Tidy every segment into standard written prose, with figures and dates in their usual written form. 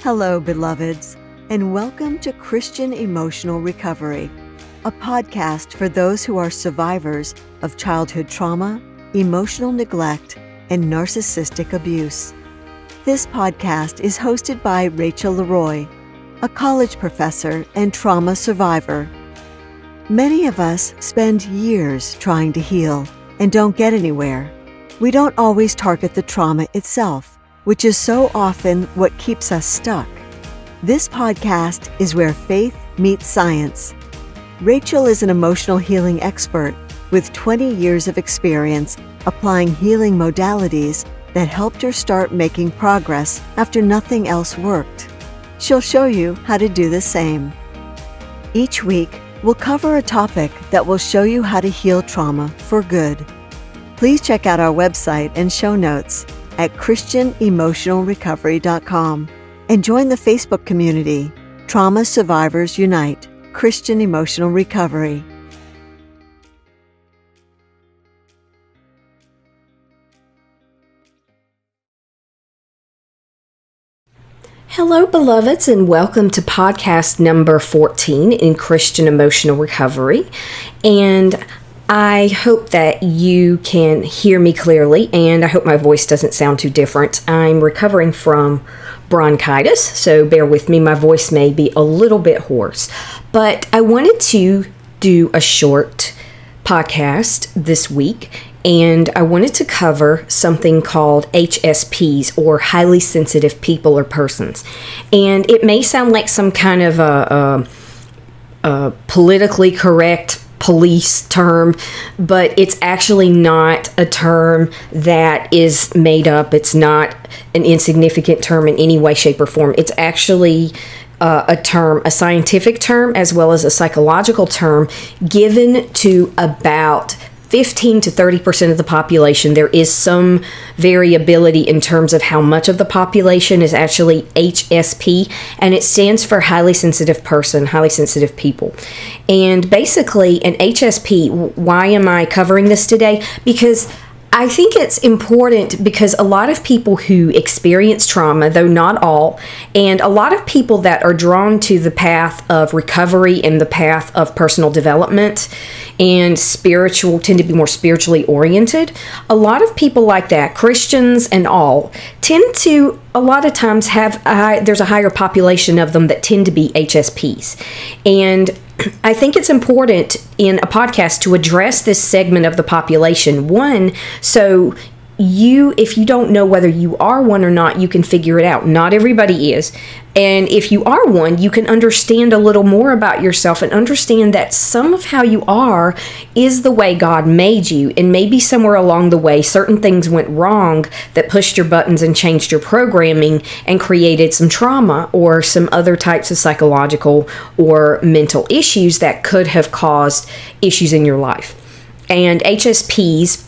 Hello, beloveds, and welcome to Christian Emotional Recovery, a podcast for those who are survivors of childhood trauma, emotional neglect, and narcissistic abuse. This podcast is hosted by Rachel Leroy, a college professor and trauma survivor. Many of us spend years trying to heal and don't get anywhere. We don't always target the trauma itself, which is so often what keeps us stuck. This podcast is where faith meets science. Rachel is an emotional healing expert with 20 years of experience applying healing modalities that helped her start making progress after nothing else worked. She'll show you how to do the same. Each week, we'll cover a topic that will show you how to heal trauma for good. Please check out our website and show notes at ChristianEmotionalRecovery.com and join the Facebook community, Trauma Survivors Unite, Christian Emotional Recovery. Hello, beloveds, and welcome to podcast number 14 in Christian Emotional Recovery. And I hope that you can hear me clearly, and I hope my voice doesn't sound too different. I'm recovering from bronchitis, so bear with me. My voice may be a little bit hoarse, but I wanted to do a short podcast this week, and I wanted to cover something called HSPs, or highly sensitive people or persons. And it may sound like some kind of a politically correct police term, but it's actually not a term that is made up. It's not an insignificant term in any way, shape, or form. It's actually a term, a scientific term, as well as a psychological term given to about 15 to 30% of the population. There is some variability in terms of how much of the population is actually HSP, and it stands for highly sensitive person, highly sensitive people. And basically, an HSP, why am I covering this today? Because I think it's important because a lot of people who experience trauma, though not all, and a lot of people that are drawn to the path of recovery and the path of personal development and spiritual, tend to be more spiritually oriented. A lot of people like that, Christians and all, tend to a lot of times there's a higher population of them that tend to be HSPs. And I think it's important in a podcast to address this segment of the population. One, so if you don't know whether you are one or not, you can figure it out. Not everybody is. And if you are one, you can understand a little more about yourself and understand that some of how you are is the way God made you. And maybe somewhere along the way, certain things went wrong that pushed your buttons and changed your programming and created some trauma or some other types of psychological or mental issues that could have caused issues in your life. And HSPs,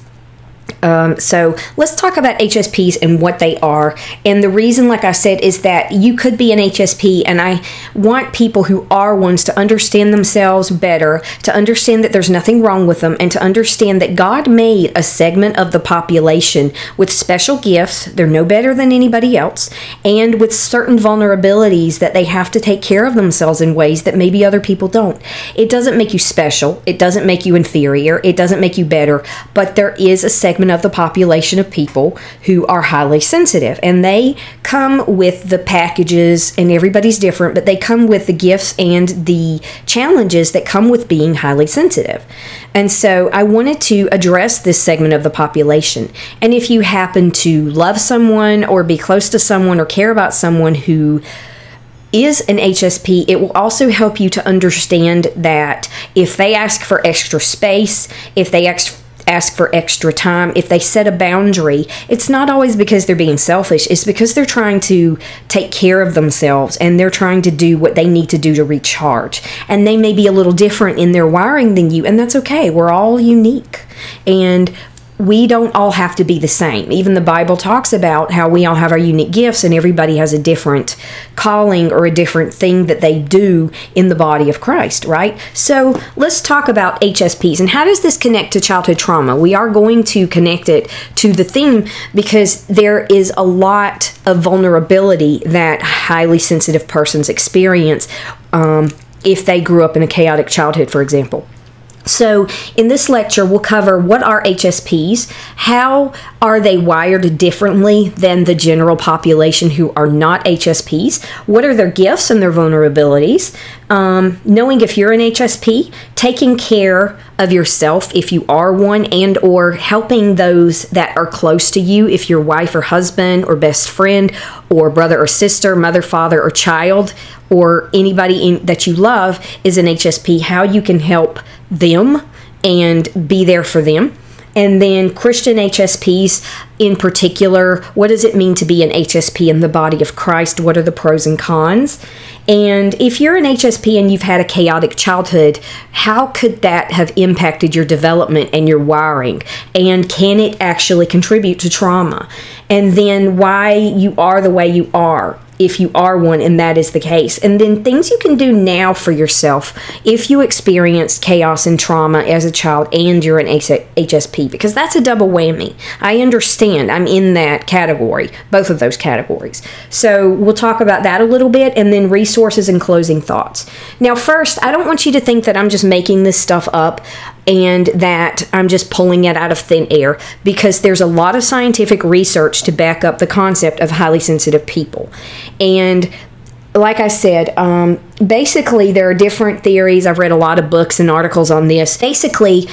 so let's talk about HSPs and what they are. And the reason, like I said, is that you could be an HSP, and I want people who are ones to understand themselves better, to understand that there's nothing wrong with them, and to understand that God made a segment of the population with special gifts. They're no better than anybody else, and with certain vulnerabilities that they have to take care of themselves in ways that maybe other people don't. It doesn't make you special. It doesn't make you inferior. It doesn't make you better, but there is a segment of the population of people who are highly sensitive, and they come with the packages, and everybody's different, but they come with the gifts and the challenges that come with being highly sensitive. And so I wanted to address this segment of the population. And if you happen to love someone or be close to someone or care about someone who is an HSP, it will also help you to understand that if they ask for extra space, if they ask for extra time, if they set a boundary, it's not always because they're being selfish. It's because they're trying to take care of themselves, and they're trying to do what they need to do to recharge. And they may be a little different in their wiring than you, and that's okay. We're all unique. And we don't all have to be the same. Even the Bible talks about how we all have our unique gifts and everybody has a different calling or a different thing that they do in the body of Christ, right? So let's talk about HSPs and how does this connect to childhood trauma? We are going to connect it to the theme because there is a lot of vulnerability that highly sensitive persons experience if they grew up in a chaotic childhood, for example. So in this lecture, we'll cover what are HSPs, how are they wired differently than the general population who are not HSPs, what are their gifts and their vulnerabilities, knowing if you're an HSP, taking care of yourself if you are one, and or helping those that are close to you, if your wife or husband or best friend or brother or sister, mother, father, or child, or anybody that you love is an HSP, how you can help them and be there for them. And then Christian HSPs in particular, what does it mean to be an HSP in the body of Christ? What are the pros and cons? And if you're an HSP and you've had a chaotic childhood, how could that have impacted your development and your wiring? And can it actually contribute to trauma? And then why you are the way you are, if you are one and that is the case. And then things you can do now for yourself if you experienced chaos and trauma as a child and you're an HSP, because that's a double whammy. I understand I'm in that category, both of those categories. So we'll talk about that a little bit and then resources and closing thoughts. Now first, I don't want you to think that I'm just making this stuff up and that I'm just pulling it out of thin air, because there's a lot of scientific research to back up the concept of highly sensitive people. And like I said, basically there are different theories. I've read a lot of books and articles on this. Basically,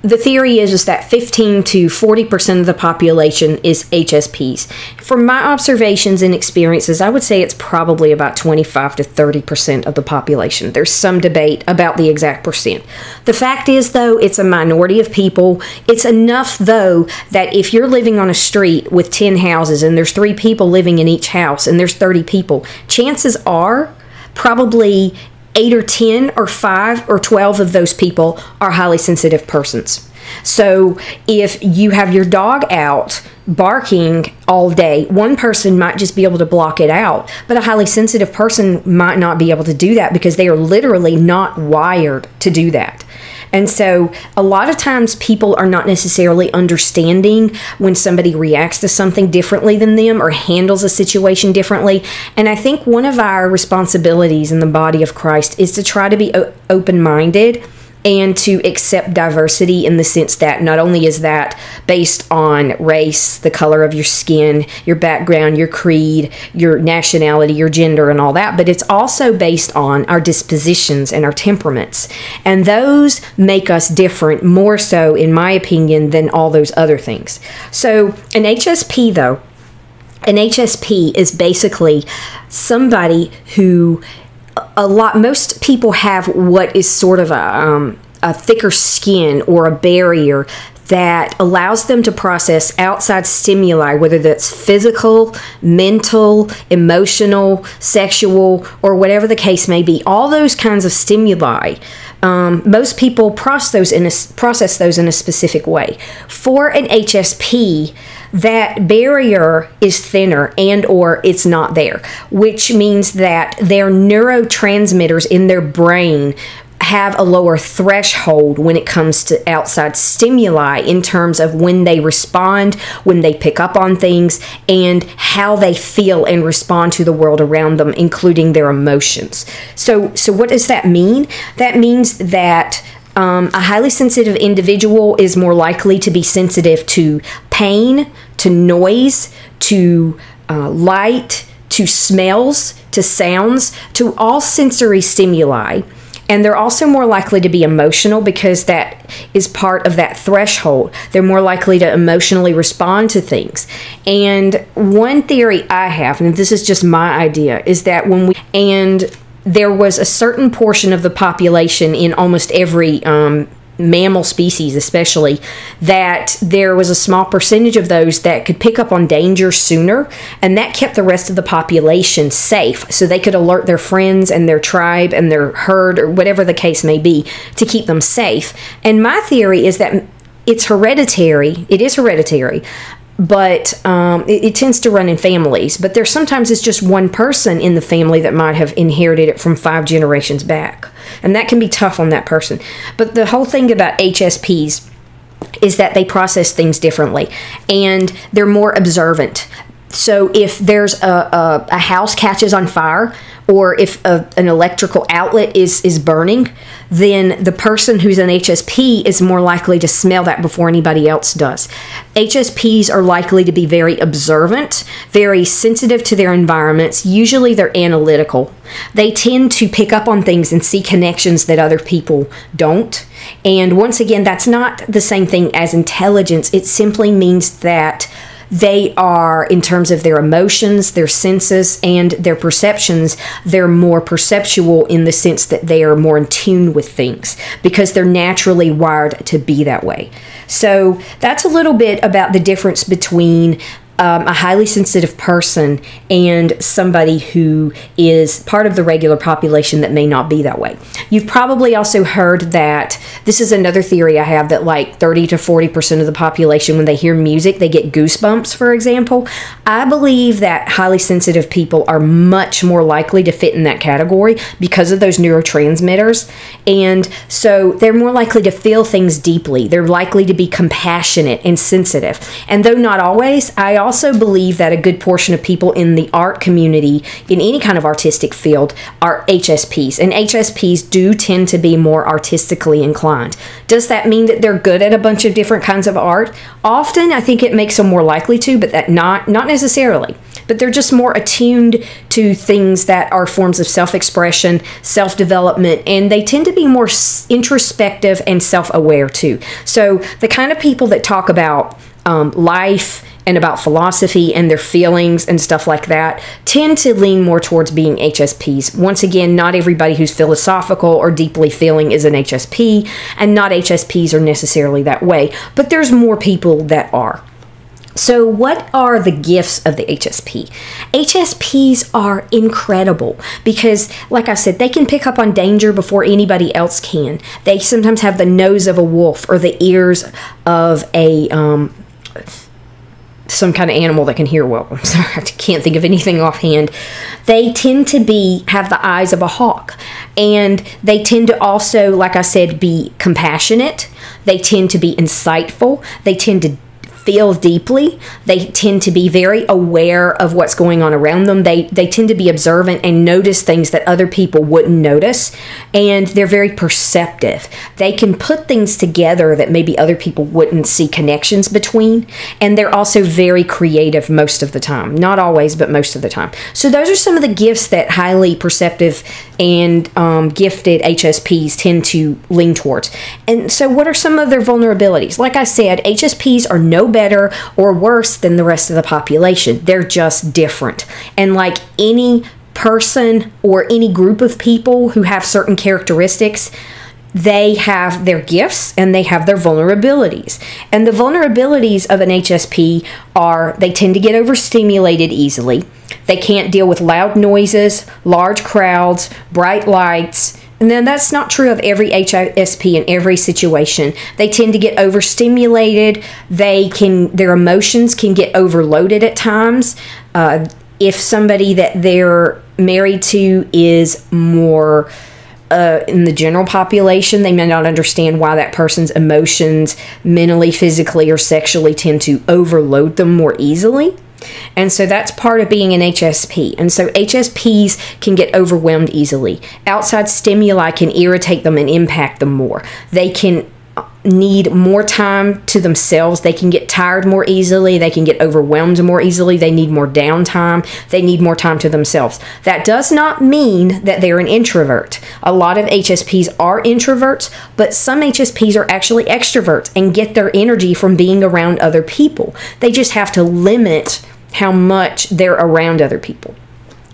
the theory is that 15 to 40% of the population is HSPs. From my observations and experiences, I would say it's probably about 25 to 30% of the population. There's some debate about the exact percent. The fact is, though, it's a minority of people. It's enough, though, that if you're living on a street with 10 houses and there's 3 people living in each house and there's 30 people, chances are probably 8 or 10 or 5 or 12 of those people are highly sensitive persons. So if you have your dog out barking all day, one person might just be able to block it out, but a highly sensitive person might not be able to do that because they are literally not wired to do that. And so a lot of times people are not necessarily understanding when somebody reacts to something differently than them or handles a situation differently. And I think one of our responsibilities in the body of Christ is to try to be open-minded and to accept diversity in the sense that not only is that based on race, the color of your skin, your background, your creed, your nationality, your gender, and all that, but it's also based on our dispositions and our temperaments. And those make us different, more so, in my opinion, than all those other things. So an HSP, though, an HSP is basically somebody who most people have what is sort of a thicker skin or a barrier that allows them to process outside stimuli, whether that's physical, mental, emotional, sexual, or whatever the case may be. All those kinds of stimuli, most people process those in a specific way. For an HSP, that barrier is thinner and or it's not there, which means that their neurotransmitters in their brain have a lower threshold when it comes to outside stimuli in terms of when they respond, when they pick up on things, and how they feel and respond to the world around them, including their emotions. So what does that mean? That means that a highly sensitive individual is more likely to be sensitive to pain, to noise, to light, to smells, to sounds, to all sensory stimuli. And they're also more likely to be emotional because that is part of that threshold. They're more likely to emotionally respond to things. And one theory I have, and this is just my idea, is that there was a certain portion of the population in almost every mammal species especially, that there was a small percentage of those that could pick up on danger sooner, and that kept the rest of the population safe so they could alert their friends and their tribe and their herd or whatever the case may be to keep them safe. And my theory is that it's hereditary. It is hereditary, but it tends to run in families. But there sometimes it's just one person in the family that might have inherited it from 5 generations back. And that can be tough on that person. But the whole thing about HSPs is that they process things differently, and they're more observant. So if there's a house catches on fire, or if an electrical outlet is burning, then the person who's an HSP is more likely to smell that before anybody else does. HSPs are likely to be very observant, very sensitive to their environments. Usually they're analytical. They tend to pick up on things and see connections that other people don't. And once again, that's not the same thing as intelligence. It simply means that they are, in terms of their emotions, their senses, and their perceptions, they're more perceptual in the sense that they are more in tune with things because they're naturally wired to be that way. So that's a little bit about the difference between a highly sensitive person and somebody who is part of the regular population that may not be that way. You've probably also heard that, this is another theory I have, that like 30 to 40% of the population, when they hear music, they get goosebumps, for example. I believe that highly sensitive people are much more likely to fit in that category because of those neurotransmitters. And so they're more likely to feel things deeply. They're likely to be compassionate and sensitive. And though not always, I also believe that a good portion of people in the art community, in any kind of artistic field, are HSPs. And HSPs do tend to be more artistically inclined. Does that mean that they're good at a bunch of different kinds of art? Often, I think it makes them more likely to, but that not necessarily. But they're just more attuned to things that are forms of self-expression, self-development, and they tend to be more introspective and self-aware too. So the kind of people that talk about life and about philosophy and their feelings and stuff like that tend to lean more towards being HSPs. Once again, not everybody who's philosophical or deeply feeling is an HSP, and not HSPs are necessarily that way, but there's more people that are. So what are the gifts of the HSP? HSPs are incredible because, like I said, they can pick up on danger before anybody else can. They sometimes have the nose of a wolf or the ears of some kind of animal that can hear well. I'm sorry, I can't think of anything offhand. They tend to have the eyes of a hawk. And they tend to also, like I said, be compassionate. They tend to be insightful. They tend to feel deeply. They tend to be very aware of what's going on around them. They tend to be observant and notice things that other people wouldn't notice. And they're very perceptive. They can put things together that maybe other people wouldn't see connections between. And they're also very creative most of the time. Not always, but most of the time. So those are some of the gifts that highly perceptive and gifted HSPs tend to lean towards. And so what are some of their vulnerabilities? Like I said, HSPs are no better or worse than the rest of the population. They're just different. And like any person or any group of people who have certain characteristics, they have their gifts and they have their vulnerabilities. And the vulnerabilities of an HSP are they tend to get overstimulated easily. They can't deal with loud noises, large crowds, bright lights. And then that's not true of every HSP in every situation. They tend to get overstimulated. Their emotions can get overloaded at times. If somebody that they're married to is more in the general population, they may not understand why that person's emotions mentally, physically, or sexually tend to overload them more easily. And so that's part of being an HSP. And so HSPs can get overwhelmed easily. Outside stimuli can irritate them and impact them more. They can need more time to themselves. They can get tired more easily. They can get overwhelmed more easily. They need more downtime. They need more time to themselves. That does not mean that they're an introvert. A lot of HSPs are introverts, but some HSPs are actually extroverts and get their energy from being around other people. They just have to limit how much they're around other people.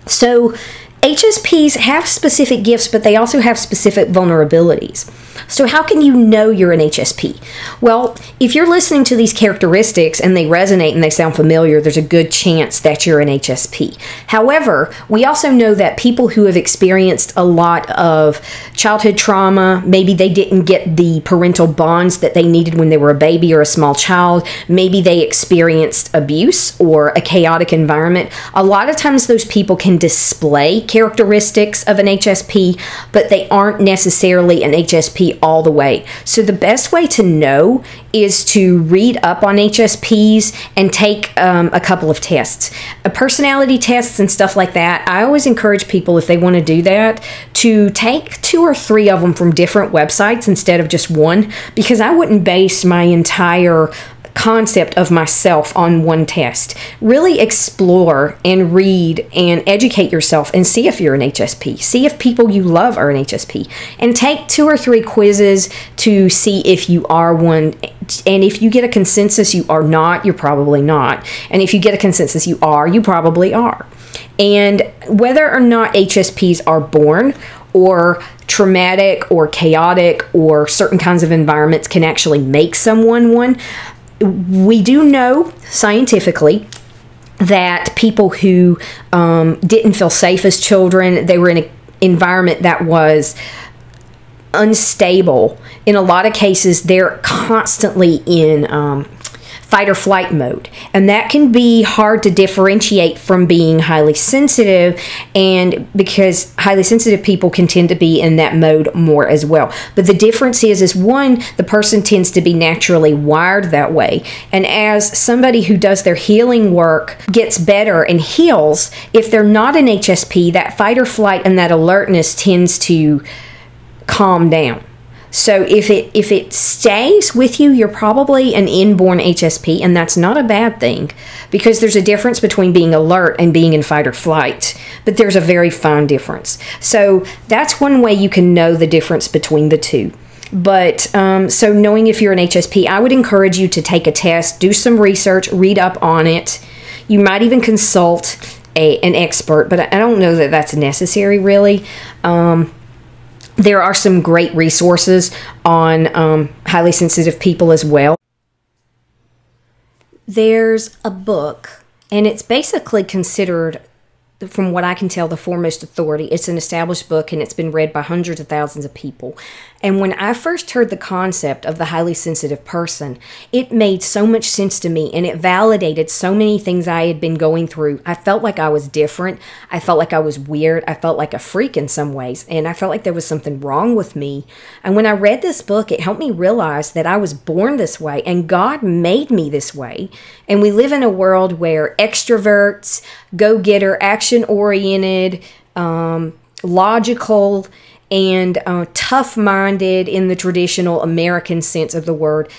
So HSPs have specific gifts, but they also have specific vulnerabilities. So how can you know you're an HSP? Well, if you're listening to these characteristics and they resonate and they sound familiar, there's a good chance that you're an HSP. However, we also know that people who have experienced a lot of childhood trauma, maybe they didn't get the parental bonds that they needed when they were a baby or a small child, maybe they experienced abuse or a chaotic environment. A lot of times those people can display characteristics of an HSP, but they aren't necessarily an HSP all the way. So the best way to know is to read up on HSPs and take a couple of tests. Personality tests and stuff like that, I always encourage people, if they want to do that, to take 2 or 3 of them from different websites instead of just one, because I wouldn't base my entire concept of myself on one test. Really explore and read and educate yourself and see if you're an HSP. See if people you love are an HSP. And take 2 or 3 quizzes to see if you are one. And if you get a consensus you are not, you're probably not. And if you get a consensus you are, you probably are. And whether or not HSPs are born or traumatic or chaotic or certain kinds of environments can actually make someone one, we do know scientifically that people who didn't feel safe as children, they were in an environment that was unstable. In a lot of cases, they're constantly in fight or flight mode. And that can be hard to differentiate from being highly sensitive, and because highly sensitive people can tend to be in that mode more as well. But the difference is one, the person tends to be naturally wired that way. And as somebody who does their healing work gets better and heals, if they're not an HSP, that fight or flight and that alertness tends to calm down. So if it stays with you, you're probably an inborn HSP, and that's not a bad thing, because there's a difference between being alert and being in fight or flight, but there's a very fine difference. So that's one way you can know the difference between the two. But so knowing if you're an HSP, I would encourage you to take a test, do some research, read up on it. You might even consult an expert, but I don't know that that's necessary really. There are some great resources on highly sensitive people as well. There's a book, and it's basically considered, from what I can tell, the foremost authority. It's an established book, and it's been read by hundreds of thousands of people. And when I first heard the concept of the highly sensitive person, it made so much sense to me, and it validated so many things I had been going through. I felt like I was different. I felt like I was weird. I felt like a freak in some ways, and I felt like there was something wrong with me. And when I read this book, it helped me realize that I was born this way, and God made me this way. And we live in a world where extroverts, go-getter, action-oriented, logical, and tough-minded in the traditional American sense of the word,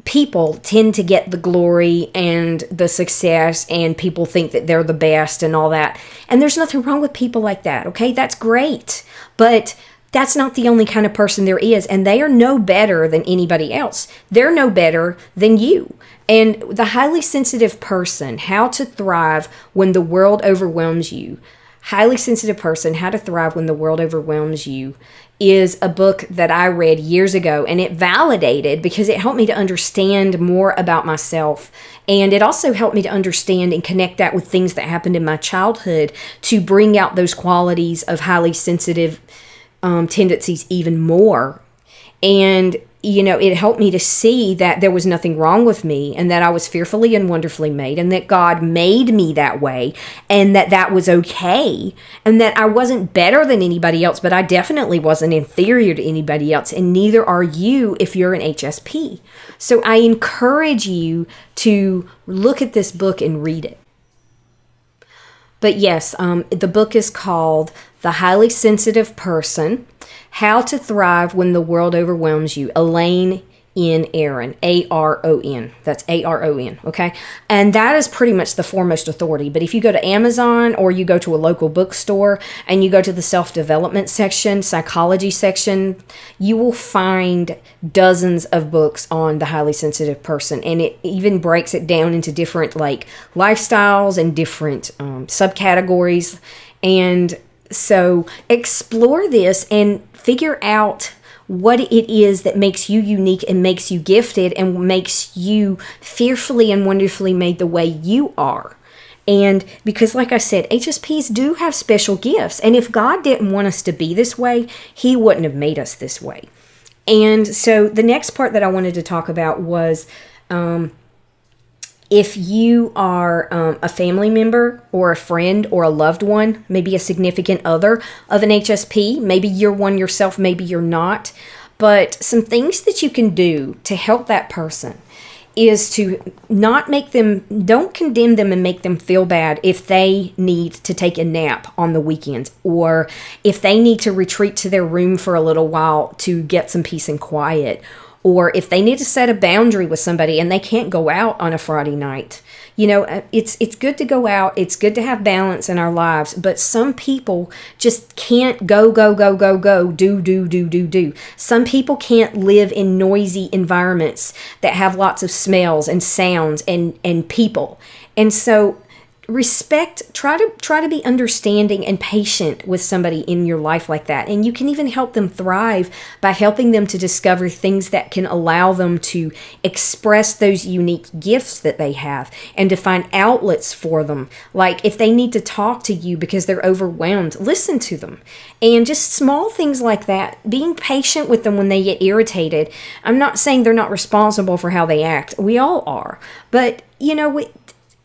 people tend to get the glory and the success, and people think that they're the best and all that. And there's nothing wrong with people like that, okay? That's great. But that's not the only kind of person there is, and they are no better than anybody else. They're no better than you. And the highly sensitive person, How to Thrive When the World Overwhelms You, Highly Sensitive Person, How to Thrive When the World Overwhelms You, is a book that I read years ago, and it validated, because it helped me to understand more about myself, and it also helped me to understand and connect that with things that happened in my childhood to bring out those qualities of highly sensitive tendencies even more. And it helped me to see that there was nothing wrong with me, and that I was fearfully and wonderfully made, and that God made me that way, and that was okay, and that I wasn't better than anybody else, but I definitely wasn't inferior to anybody else, and neither are you if you're an HSP. So I encourage you to look at this book and read it. But yes, the book is called The Highly Sensitive Person, How to Thrive When the World Overwhelms You, Elaine N. Aron, A-R-O-N. That's A-R-O-N, okay? And that is pretty much the foremost authority. But if you go to Amazon, or you go to a local bookstore and you go to the self-development section, psychology section, you will find dozens of books on the highly sensitive person. And it even breaks it down into different lifestyles and different subcategories. And so explore this and figure out what it is that makes you unique and makes you gifted and makes you fearfully and wonderfully made the way you are. And because, like I said, HSPs do have special gifts. And if God didn't want us to be this way, He wouldn't have made us this way. And so the next part that I wanted to talk about was if you are a family member or a friend or a loved one, maybe a significant other of an HSP, maybe you're one yourself, maybe you're not, but some things that you can do to help that person is to don't condemn them and make them feel bad if they need to take a nap on the weekends, or if they need to retreat to their room for a little while to get some peace and quiet, or if they need to set a boundary with somebody and they can't go out on a Friday night. It's good to go out. It's good to have balance in our lives. But some people just can't go, do. Some people can't live in noisy environments that have lots of smells and sounds and people. And so try to be understanding and patient with somebody in your life like that. And you can even help them thrive by helping them to discover things that can allow them to express those unique gifts that they have and to find outlets for them. Like if they need to talk to you because they're overwhelmed, listen to them. And just small things like that, being patient with them when they get irritated. I'm not saying they're not responsible for how they act. We all are. But,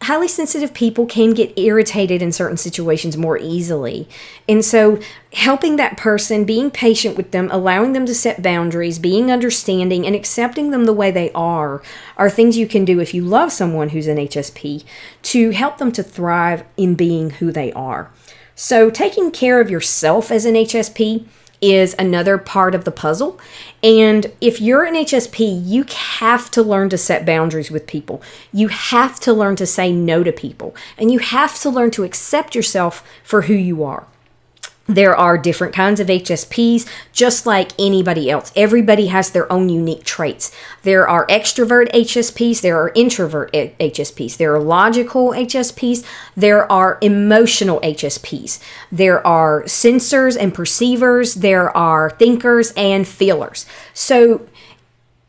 highly sensitive people can get irritated in certain situations more easily. And so helping that person, being patient with them, allowing them to set boundaries, being understanding, and accepting them the way they are things you can do if you love someone who's an HSP to help them to thrive in being who they are. So taking care of yourself as an HSP is another part of the puzzle. And if you're an HSP, you have to learn to set boundaries with people. You have to learn to say no to people. And you have to learn to accept yourself for who you are. There are different kinds of HSPs, just like anybody else. Everybody has their own unique traits. There are extrovert HSPs, there are introvert HSPs, there are logical HSPs, there are emotional HSPs, there are sensors and perceivers, there are thinkers and feelers. So,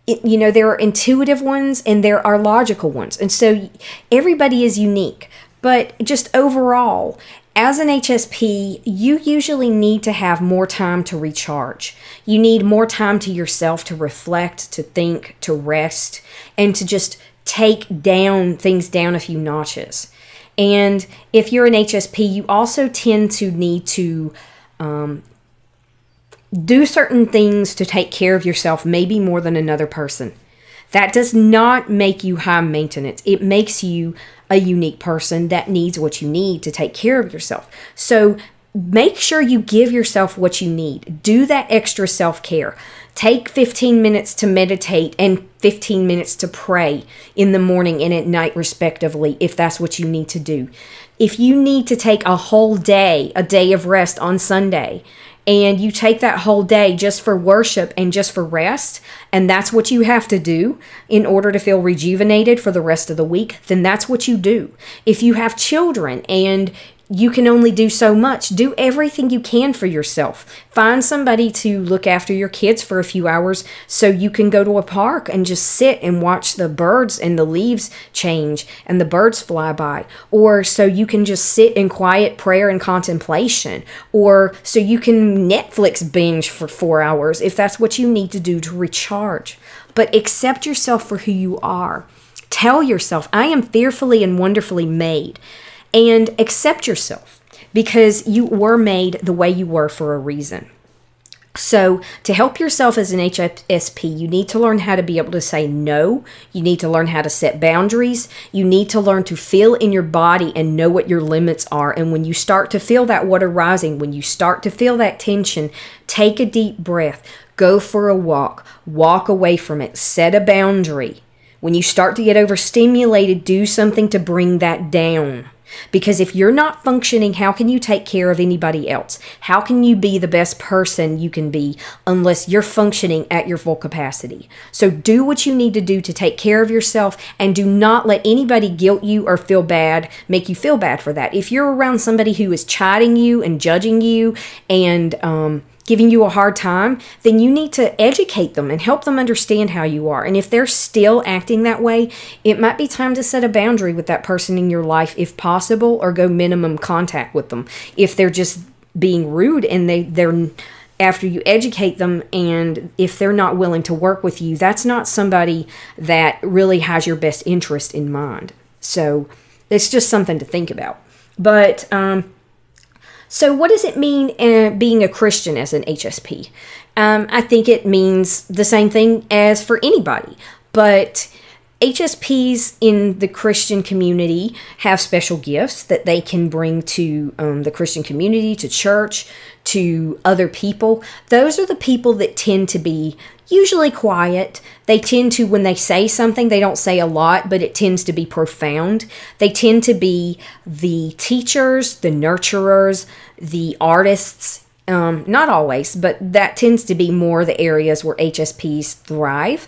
there are intuitive ones and there are logical ones. And so everybody is unique. But just overall, as an HSP, you usually need to have more time to recharge. You need more time to yourself to reflect, to think, to rest, and to just take things down a few notches. And if you're an HSP, you also tend to need to do certain things to take care of yourself, maybe more than another person. That does not make you high maintenance. It makes you a unique person that needs what you need to take care of yourself. So make sure you give yourself what you need. Do that extra self-care. Take 15 minutes to meditate and 15 minutes to pray in the morning and at night, respectively, if that's what you need to do. If you need to take a whole day, a day of rest on Sunday, and you take that whole day just for worship and just for rest, and that's what you have to do in order to feel rejuvenated for the rest of the week, then that's what you do. If you have children and you can only do so much, do everything you can for yourself. Find somebody to look after your kids for a few hours so you can go to a park and just sit and watch the birds and the leaves change and the birds fly by. Or so you can just sit in quiet prayer and contemplation. Or so you can Netflix binge for 4 hours if that's what you need to do to recharge. But accept yourself for who you are. Tell yourself, I am fearfully and wonderfully made. And accept yourself because you were made the way you were for a reason. So to help yourself as an HSP, you need to learn how to be able to say no. You need to learn how to set boundaries. You need to learn to feel in your body and know what your limits are. And when you start to feel that water rising, when you start to feel that tension, take a deep breath, go for a walk away from it, set a boundary. When you start to get overstimulated, do something to bring that down. Because if you're not functioning, how can you take care of anybody else? How can you be the best person you can be unless you're functioning at your full capacity? So do what you need to do to take care of yourself, and do not let anybody guilt you or make you feel bad for that. If you're around somebody who is chiding you and judging you and giving you a hard time, then you need to educate them and help them understand how you are. And if they're still acting that way, it might be time to set a boundary with that person in your life if possible, or go minimum contact with them. If they're just being rude and they're after you educate them, and if they're not willing to work with you, that's not somebody that really has your best interest in mind. So it's just something to think about. But so what does it mean being a Christian as an HSP? I think it means the same thing as for anybody, but HSPs in the Christian community have special gifts that they can bring to the Christian community, to church, to other people. Those are the people that tend to be usually quiet. They tend to, when they say something, they don't say a lot, but it tends to be profound. They tend to be the teachers, the nurturers, the artists. Not always, but that tends to be more the areas where HSPs thrive.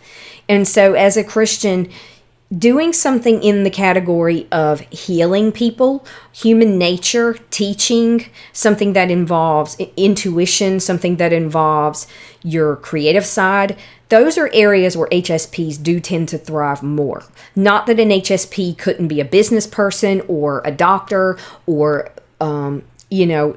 And so as a Christian, doing something in the category of healing people, human nature, teaching, something that involves intuition, something that involves your creative side, those are areas where HSPs do tend to thrive more. Not that an HSP couldn't be a business person or a doctor or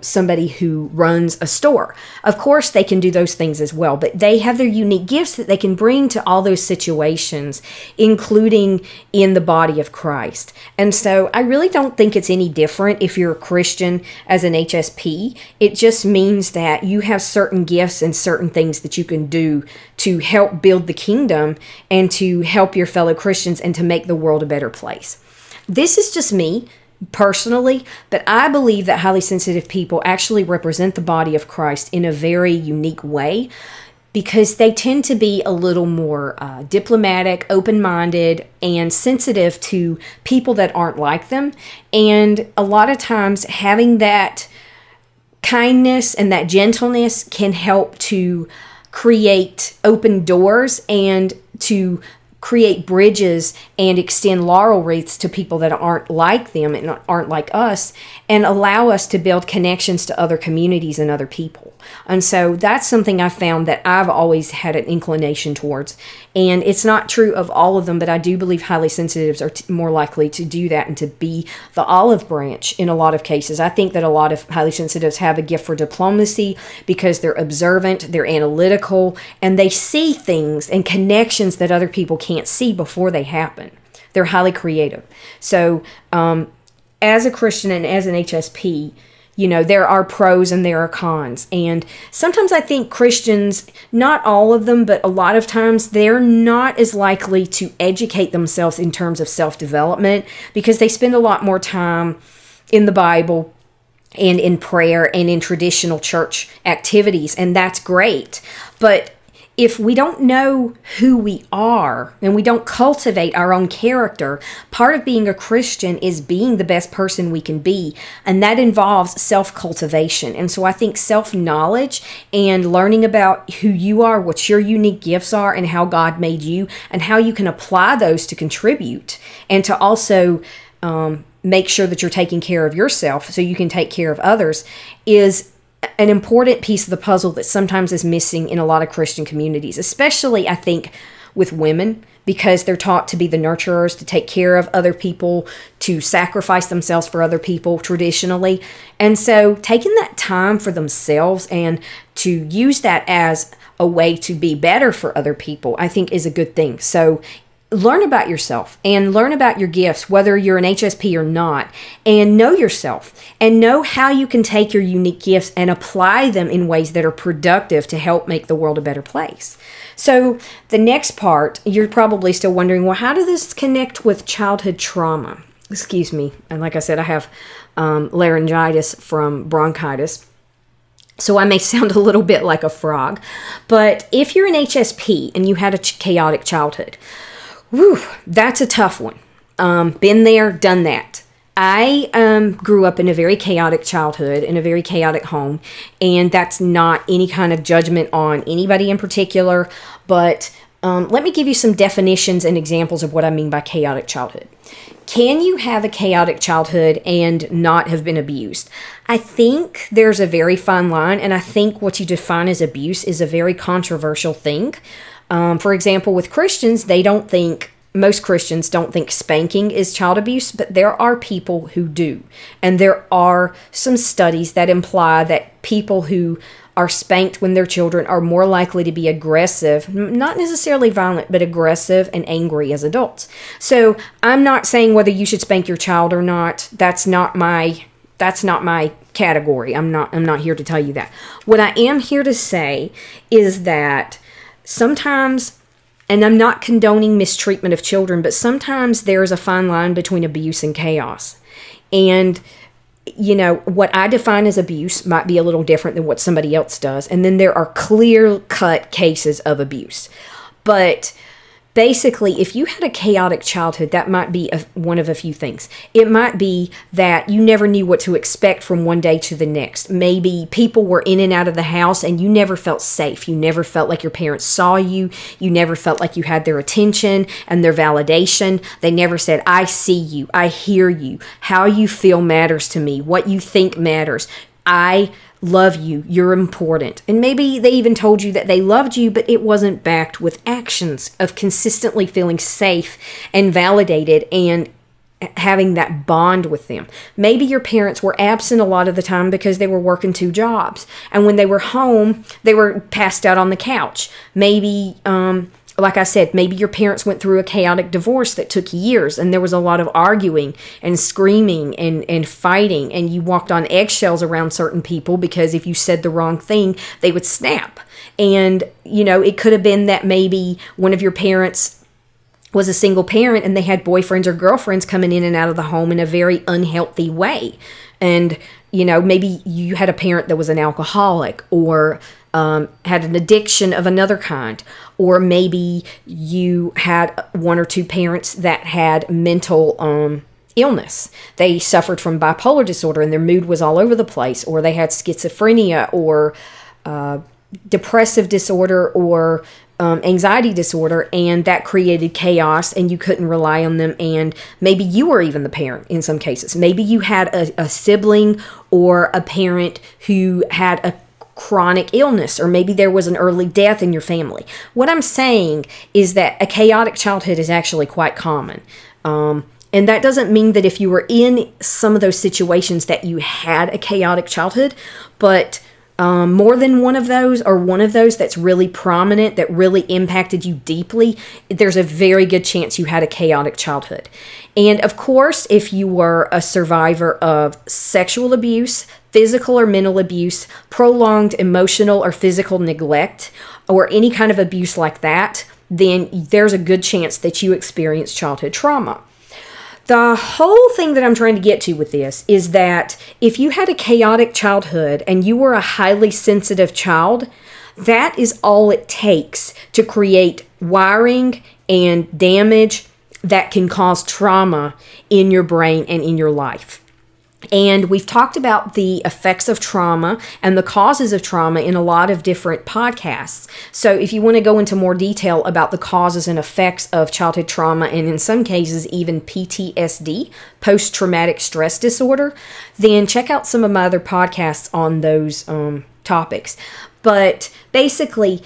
somebody who runs a store. Of course, they can do those things as well, but they have their unique gifts that they can bring to all those situations, including in the body of Christ. And so I really don't think it's any different if you're a Christian as an HSP. It just means that you have certain gifts and certain things that you can do to help build the kingdom and to help your fellow Christians and to make the world a better place. This is just me personally, but I believe that highly sensitive people actually represent the body of Christ in a very unique way, because they tend to be a little more diplomatic, open-minded, and sensitive to people that aren't like them. And a lot of times having that kindness and that gentleness can help to create open doors and to create bridges and extend laurel wreaths to people that aren't like them and aren't like us, and allow us to build connections to other communities and other people. And so that's something I found that I've always had an inclination towards. And it's not true of all of them, but I do believe highly sensitives are more likely to do that and to be the olive branch in a lot of cases. I think that a lot of highly sensitives have a gift for diplomacy because they're observant, they're analytical, and they see things and connections that other people can't see before they happen. They're highly creative. So as a Christian and as an HSP, there are pros and there are cons. And sometimes I think Christians, not all of them, but a lot of times, they're not as likely to educate themselves in terms of self-development because they spend a lot more time in the Bible and in prayer and in traditional church activities. And that's great. But if we don't know who we are and we don't cultivate our own character, part of being a Christian is being the best person we can be. And that involves self-cultivation. And so I think self-knowledge and learning about who you are, what your unique gifts are, and how God made you, and how you can apply those to contribute and to also make sure that you're taking care of yourself so you can take care of others, is an important piece of the puzzle that sometimes is missing in a lot of Christian communities, especially, I think, with women, because they're taught to be the nurturers, to take care of other people, to sacrifice themselves for other people traditionally. And so taking that time for themselves and to use that as a way to be better for other people, I think is a good thing. So learn about yourself and learn about your gifts, whether you're an HSP or not, and know yourself and know how you can take your unique gifts and apply them in ways that are productive to help make the world a better place. So the next part, you're probably still wondering, well, how does this connect with childhood trauma? Excuse me. And like I said, I have laryngitis from bronchitis, so I may sound a little bit like a frog. But if you're an HSP and you had a chaotic childhood, whew, that's a tough one. Been there, done that. I grew up in a very chaotic childhood, in a very chaotic home, and that's not any kind of judgment on anybody in particular, but Let me give you some definitions and examples of what I mean by chaotic childhood. Can you have a chaotic childhood and not have been abused? I think there's a very fine line, and I think what you define as abuse is a very controversial thing. For example, with Christians, most Christians don't think spanking is child abuse, but there are people who do. And there are some studies that imply that people who are spanked when they're children are more likely to be aggressive, not necessarily violent, but aggressive and angry as adults. So I'm not saying whether you should spank your child or not. That's not my category. I'm not here to tell you that. What I am here to say is that sometimes, and I'm not condoning mistreatment of children, but sometimes there's a fine line between abuse and chaos. And what I define as abuse might be a little different than what somebody else does. And then there are clear-cut cases of abuse. But basically, if you had a chaotic childhood, that might be one of a few things. It might be that you never knew what to expect from one day to the next. Maybe people were in and out of the house and you never felt safe. You never felt like your parents saw you. You never felt like you had their attention and their validation. They never said, I see you. I hear you. How you feel matters to me. What you think matters. I love you, you're important. And maybe they even told you that they loved you, but it wasn't backed with actions of consistently feeling safe and validated and having that bond with them. Maybe your parents were absent a lot of the time because they were working 2 jobs. And when they were home, they were passed out on the couch. Maybe, like I said, maybe your parents went through a chaotic divorce that took years and there was a lot of arguing and screaming and fighting, and you walked on eggshells around certain people because if you said the wrong thing, they would snap. And, it could have been that maybe one of your parents was a single parent and they had boyfriends or girlfriends coming in and out of the home in a very unhealthy way. And, maybe you had a parent that was an alcoholic or had an addiction of another kind, or maybe you had 1 or 2 parents that had mental illness. They suffered from bipolar disorder and their mood was all over the place, or they had schizophrenia or depressive disorder or anxiety disorder, and that created chaos and you couldn't rely on them. And maybe you were even the parent in some cases. Maybe you had a sibling or a parent who had a chronic illness, or maybe there was an early death in your family. What I'm saying is that a chaotic childhood is actually quite common. And that doesn't mean that if you were in some of those situations that you had a chaotic childhood, but more than one of those, or one of those that's really prominent, that really impacted you deeply, there's a very good chance you had a chaotic childhood. And of course, if you were a survivor of sexual abuse, physical or mental abuse, prolonged emotional or physical neglect, or any kind of abuse like that, then there's a good chance that you experienced childhood trauma. The whole thing that I'm trying to get to with this is that if you had a chaotic childhood and you were a highly sensitive child, that is all it takes to create wiring and damage that can cause trauma in your brain and in your life. And we've talked about the effects of trauma and the causes of trauma in a lot of different podcasts. So if you want to go into more detail about the causes and effects of childhood trauma, and in some cases even PTSD, post-traumatic stress disorder, then check out some of my other podcasts on those topics. But basically,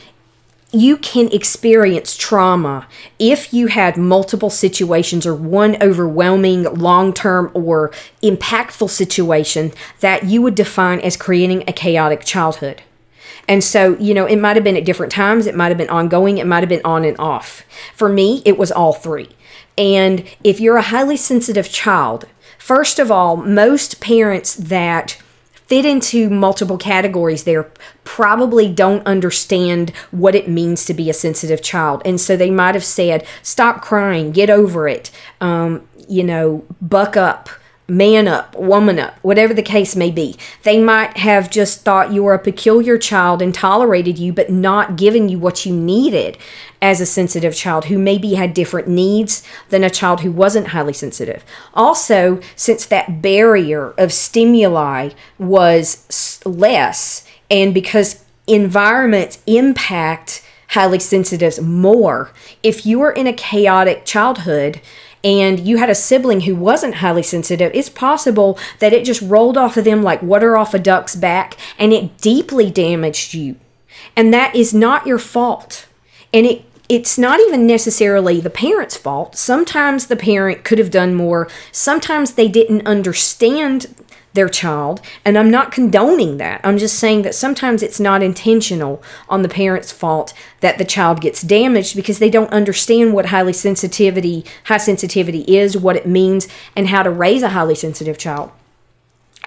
you can experience trauma if you had multiple situations or one overwhelming, long-term, or impactful situation that you would define as creating a chaotic childhood. And so, it might have been at different times, it might have been ongoing, it might have been on and off. For me, it was all 3. And if you're a highly sensitive child, first of all, most parents that fit into multiple categories there probably don't understand what it means to be a sensitive child. And so they might have said, stop crying, get over it, buck up, man up, woman up, whatever the case may be. They might have just thought you were a peculiar child and tolerated you, but not given you what you needed as a sensitive child who maybe had different needs than a child who wasn't highly sensitive. Also, since that barrier of stimuli was less, and because environments impact highly sensitives more. If you were in a chaotic childhood and you had a sibling who wasn't highly sensitive, it's possible that it just rolled off of them like water off a duck's back, and it deeply damaged you. And that is not your fault. And it's not even necessarily the parent's fault. Sometimes the parent could have done more. Sometimes they didn't understand their child, and I'm not condoning that. I'm just saying that sometimes it's not intentional on the parent's fault that the child gets damaged because they don't understand what high sensitivity is, what it means, and how to raise a highly sensitive child.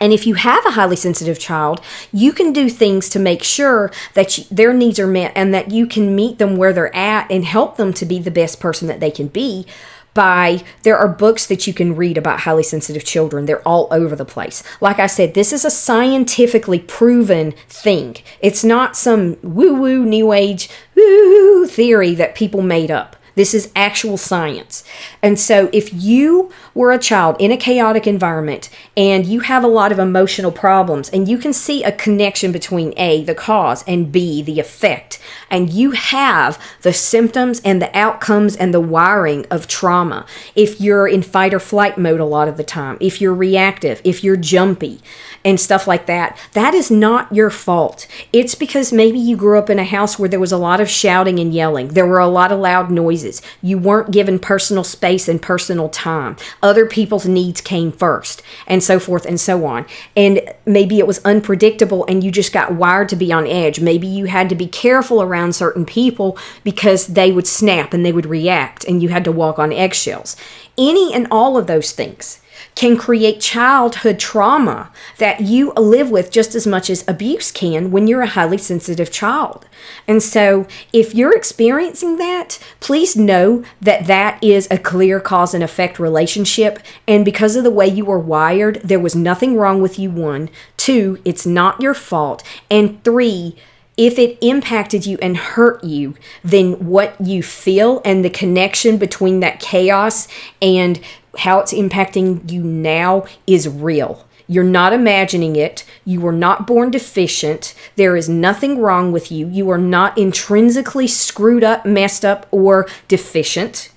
And if you have a highly sensitive child, you can do things to make sure that their needs are met and that you can meet them where they're at and help them to be the best person that they can be. There are books that you can read about highly sensitive children. They're all over the place. Like I said, this is a scientifically proven thing. It's not some woo-woo, new age, woo theory that people made up. This is actual science. And so if you were a child in a chaotic environment and you have a lot of emotional problems and you can see a connection between A, the cause, and B, the effect, and you have the symptoms and the outcomes and the wiring of trauma, if you're in fight or flight mode a lot of the time, if you're reactive, if you're jumpy, and stuff like that, that is not your fault. It's because maybe you grew up in a house where there was a lot of shouting and yelling. There were a lot of loud noises. You weren't given personal space and personal time. Other people's needs came first, and so forth and so on. And maybe it was unpredictable and you just got wired to be on edge. Maybe you had to be careful around certain people because they would snap and they would react and you had to walk on eggshells. Any and all of those things can create childhood trauma that you live with just as much as abuse can when you're a highly sensitive child. And so if you're experiencing that, please know that that is a clear cause and effect relationship. And because of the way you were wired, there was nothing wrong with you, 1. 2, it's not your fault. And 3, if it impacted you and hurt you, then what you feel and the connection between that chaos and how it's impacting you now is real. You're not imagining it. You were not born deficient. There is nothing wrong with you. You are not intrinsically screwed up, messed up, or deficient.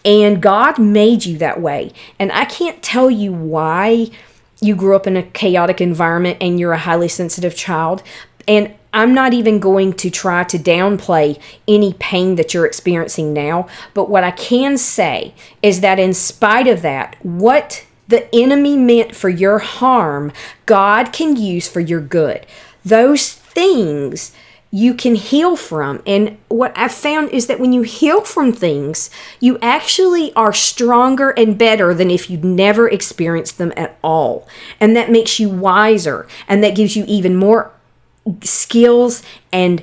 And God made you that way. And I can't tell you why you grew up in a chaotic environment and you're a highly sensitive child. And I'm not even going to try to downplay any pain that you're experiencing now. But what I can say is that in spite of that, what the enemy meant for your harm, God can use for your good. Those things you can heal from. And what I've found is that when you heal from things, you actually are stronger and better than if you'd never experienced them at all. And that makes you wiser. And that gives you even more skills and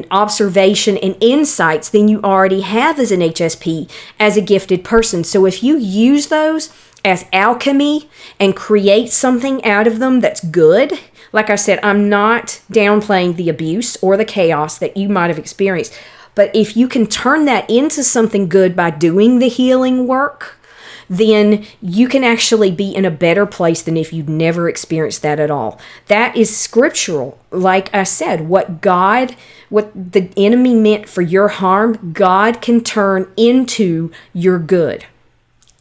observation and insights than you already have as an HSP, as a gifted person. So if you use those as alchemy and create something out of them that's good, like I said, I'm not downplaying the abuse or the chaos that you might have experienced, but if you can turn that into something good by doing the healing work, then you can actually be in a better place than if you'd never experienced that at all. That is scriptural. Like I said, what the enemy meant for your harm, God can turn into your good.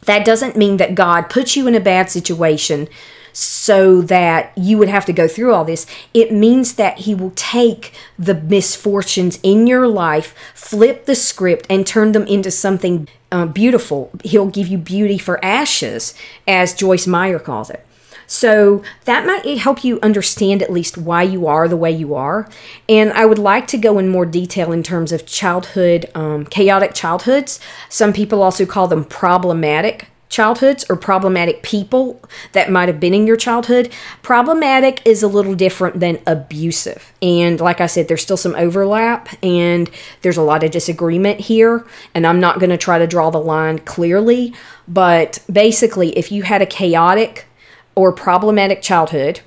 That doesn't mean that God puts you in a bad situation so that you would have to go through all this. It means that he will take the misfortunes in your life, flip the script, and turn them into something beautiful. He'll give you beauty for ashes, as Joyce Meyer calls it. So that might help you understand at least why you are the way you are. And I would like to go in more detail in terms of childhood, chaotic childhoods. Some people also call them problematic childhoods or problematic people that might have been in your childhood. Problematic is a little different than abusive. And like I said, there's still some overlap and there's a lot of disagreement here. And I'm not going to try to draw the line clearly. But basically, if you had a chaotic or problematic childhood,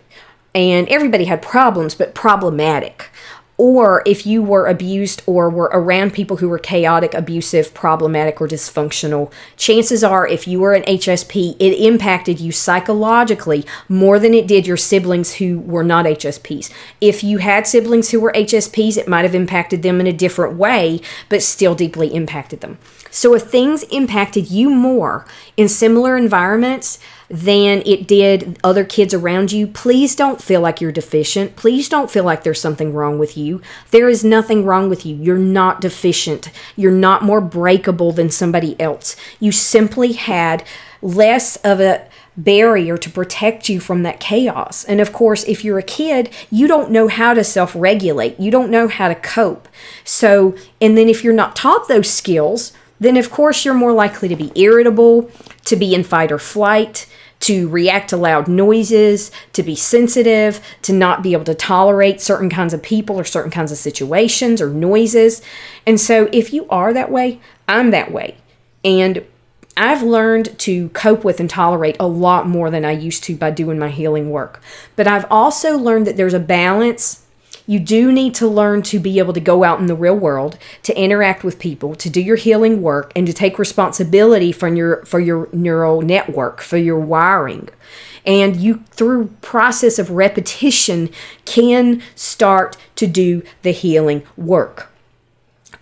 and everybody had problems, but problematic, or if you were abused or were around people who were chaotic, abusive, problematic, or dysfunctional, chances are if you were an HSP, it impacted you psychologically more than it did your siblings who were not HSPs. If you had siblings who were HSPs, it might have impacted them in a different way, but still deeply impacted them. So if things impacted you more in similar environments than it did other kids around you, please don't feel like you're deficient. Please don't feel like there's something wrong with you. There is nothing wrong with you. You're not deficient. You're not more breakable than somebody else. You simply had less of a barrier to protect you from that chaos. And of course, if you're a kid, you don't know how to self-regulate. You don't know how to cope. So, and then if you're not taught those skills, then of course you're more likely to be irritable, to be in fight or flight, to react to loud noises, to be sensitive, to not be able to tolerate certain kinds of people or certain kinds of situations or noises. And so if you are that way, I'm that way. And I've learned to cope with and tolerate a lot more than I used to by doing my healing work. But I've also learned that there's a balance. You do need to learn to be able to go out in the real world, to interact with people, to do your healing work, and to take responsibility for your neural network, for your wiring. And you, through process of repetition, can start to do the healing work.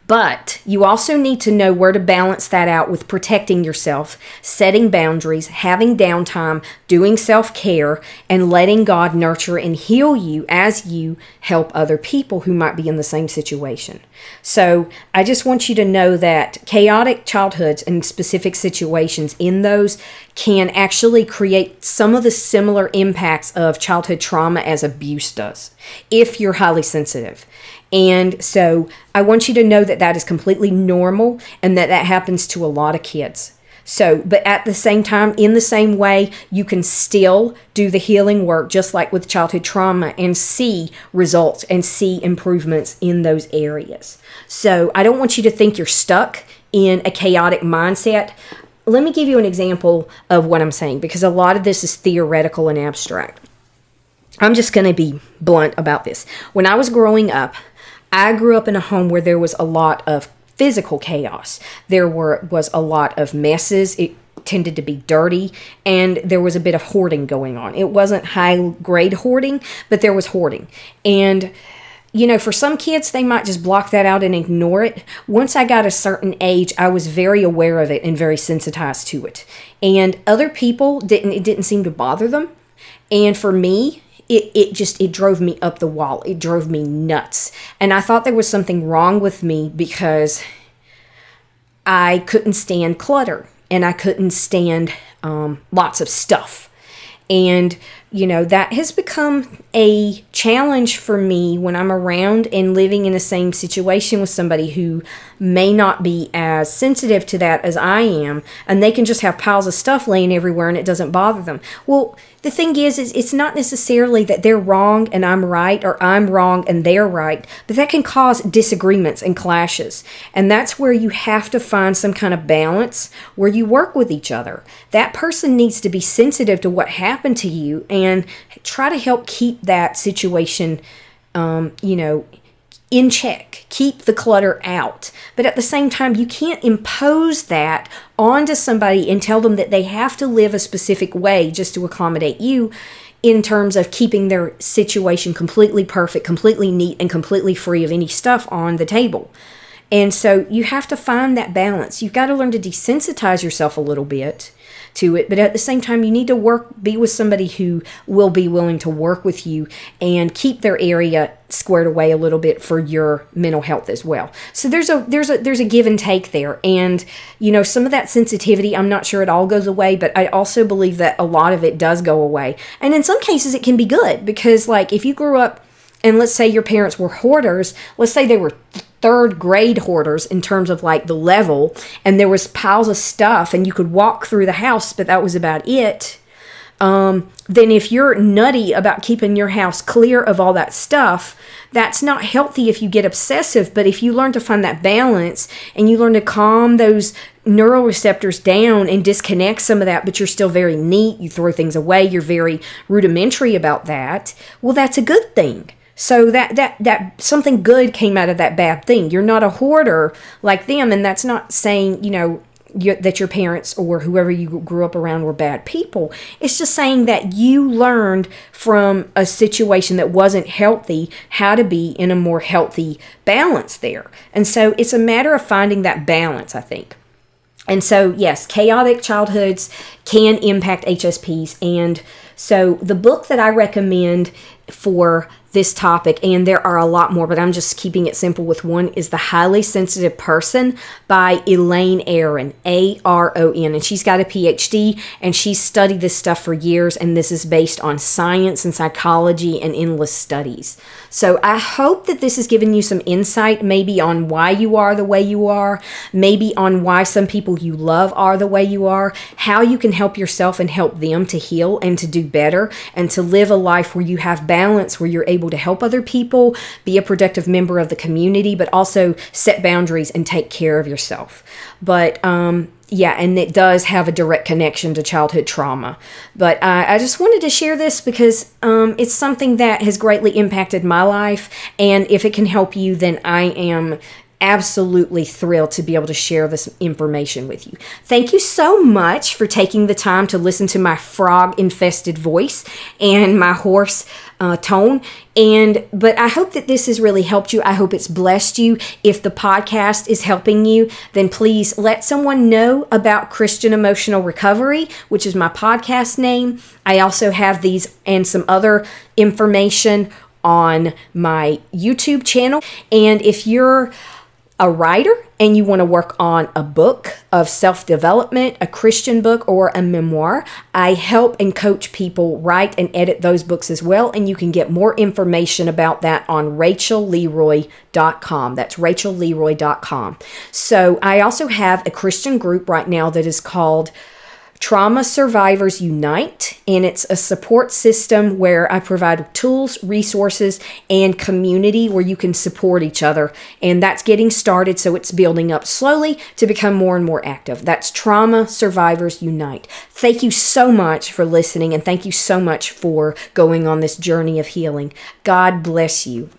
But you also need to know where to balance that out with protecting yourself, setting boundaries, having downtime, doing self-care, and letting God nurture and heal you as you help other people who might be in the same situation. So I just want you to know that chaotic childhoods and specific situations in those can actually create some of the similar impacts of childhood trauma as abuse does, if you're highly sensitive. And so I want you to know that that is completely normal and that that happens to a lot of kids. So, but at the same time, in the same way, you can still do the healing work just like with childhood trauma and see results and see improvements in those areas. So I don't want you to think you're stuck in a chaotic mindset. Let me give you an example of what I'm saying, because a lot of this is theoretical and abstract. I'm just going to be blunt about this. When I was growing up, I grew up in a home where there was a lot of physical chaos. There was a lot of messes. It tended to be dirty, and there was a bit of hoarding going on. It wasn't high-grade hoarding, but there was hoarding. And, you know, for some kids, they might just block that out and ignore it. Once I got a certain age, I was very aware of it and very sensitized to it. And other people, it didn't seem to bother them. And for me, it drove me up the wall. It drove me nuts. And I thought there was something wrong with me because I couldn't stand clutter and I couldn't stand lots of stuff. And, you know, that has become a challenge for me when I'm around and living in the same situation with somebody who may not be as sensitive to that as I am, and they can just have piles of stuff laying everywhere and it doesn't bother them. Well, the thing is it's not necessarily that they're wrong and I'm right, or I'm wrong and they're right, but that can cause disagreements and clashes. And that's where you have to find some kind of balance where you work with each other. That person needs to be sensitive to what happened to you and try to help keep that situation, in check. Keep the clutter out. But at the same time, you can't impose that onto somebody and tell them that they have to live a specific way just to accommodate you in terms of keeping their situation completely perfect, completely neat, and completely free of any stuff on the table. And so you have to find that balance. You've got to learn to desensitize yourself a little bit to it, but at the same time, you need to be with somebody who will be willing to work with you and keep their area squared away a little bit for your mental health as well. So there's a give and take there, and some of that sensitivity, I'm not sure it all goes away, but I also believe that a lot of it does go away, and in some cases it can be good, because like if you grew up and let's say your parents were hoarders, let's say they were third grade hoarders in terms of like the level, and there was piles of stuff and you could walk through the house, but that was about it. Then if you're nutty about keeping your house clear of all that stuff, that's not healthy if you get obsessive. But if you learn to find that balance and you learn to calm those neural receptors down and disconnect some of that, but you're still very neat, you throw things away, you're very rudimentary about that, well, that's a good thing. So that something good came out of that bad thing. You're not a hoarder like them, and that's not saying, that your parents or whoever you grew up around were bad people. It's just saying that you learned from a situation that wasn't healthy how to be in a more healthy balance there. And so it's a matter of finding that balance, I think. And so, yes, chaotic childhoods can impact HSPs. And so the book that I recommend for this topic, and there are a lot more, but I'm just keeping it simple with one, is The Highly Sensitive Person by Elaine Aron, Aron. And she's got a PhD, and she's studied this stuff for years, and this is based on science and psychology and endless studies. So I hope that this has given you some insight, maybe on why you are the way you are, maybe on why some people you love are the way you are, how you can help yourself and help them to heal and to do better, and to live a life where you have balance, where you're able to help other people, be a productive member of the community, but also set boundaries and take care of yourself. But yeah, and it does have a direct connection to childhood trauma. But I just wanted to share this because it's something that has greatly impacted my life. And if it can help you, then I am absolutely thrilled to be able to share this information with you. Thank you so much for taking the time to listen to my frog-infested voice and my hoarse tone. But I hope that this has really helped you. I hope it's blessed you. If the podcast is helping you, then please let someone know about Christian Emotional Recovery, which is my podcast name. I also have these and some other information on my YouTube channel. And if you're a writer and you want to work on a book of self-development, a Christian book, or a memoir, I help and coach people write and edit those books as well. And you can get more information about that on RachelLeroy.com. That's RachelLeroy.com. So I also have a Christian group right now that is called Trauma Survivors Unite, and it's a support system where I provide tools, resources, and community where you can support each other. And that's getting started, so it's building up slowly to become more and more active. That's Trauma Survivors Unite. Thank you so much for listening, and thank you so much for going on this journey of healing. God bless you.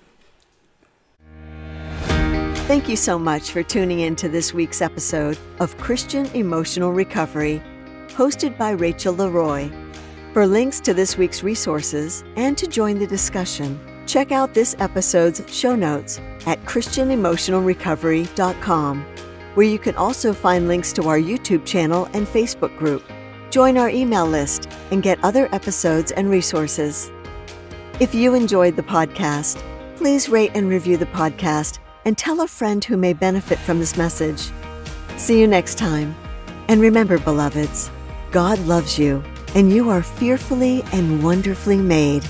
Thank you so much for tuning in to this week's episode of Christian Emotional Recovery, hosted by Rachel Leroy. For links to this week's resources and to join the discussion, check out this episode's show notes at christianemotionalrecovery.com, where you can also find links to our YouTube channel and Facebook group. Join our email list and get other episodes and resources. If you enjoyed the podcast, please rate and review the podcast and tell a friend who may benefit from this message. See you next time. And remember, beloveds, God loves you, and you are fearfully and wonderfully made.